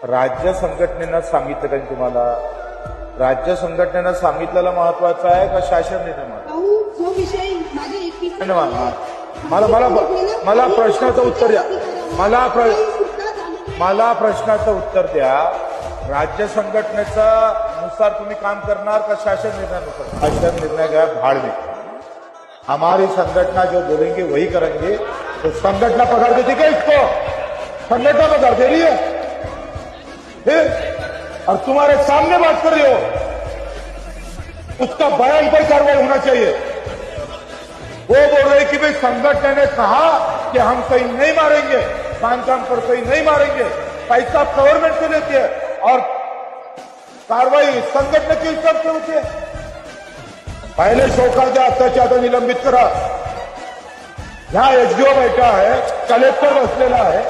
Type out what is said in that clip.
राज्य संघटनेनं सांगितलं का तुम्हाला? राज्य संघटनेनं सांगितलेलं महत्वाचं आहे का शासन निर्णय महत्वाचा? जो विषय माझे एकटीचा मला मला मला प्रश्नाचं उत्तर द्या. मला प्रश्नाचं उत्तर द्या. राज्य संघटनेचा नुसार तुम्ही काम करणार का शासन निर्णयानुसार? शासन निर्णय गया भाड़ में. हमारी संगठना जो बोलेंगे वही करेंगे. तो संगठना पकड़ देती क्या इसको? संगठना पकड़ दे रही है फिर, और तुम्हारे सामने बात कर रही हो. उसका बयान पर कार्रवाई होना चाहिए. वो बोल रहे कि भाई संगठन ने कहा कि हम कहीं नहीं मारेंगे, बांधकाम पर कहीं नहीं मारेंगे, पैसा गवर्नमेंट से लेती है और कार्रवाई संगठन के हिसाब से होती है. पहले शोकाच्या आत्ताच्या आता निलंबित करा. ह्या एसडीओ बैठा आहे, कलेक्टर बसलेला आहे.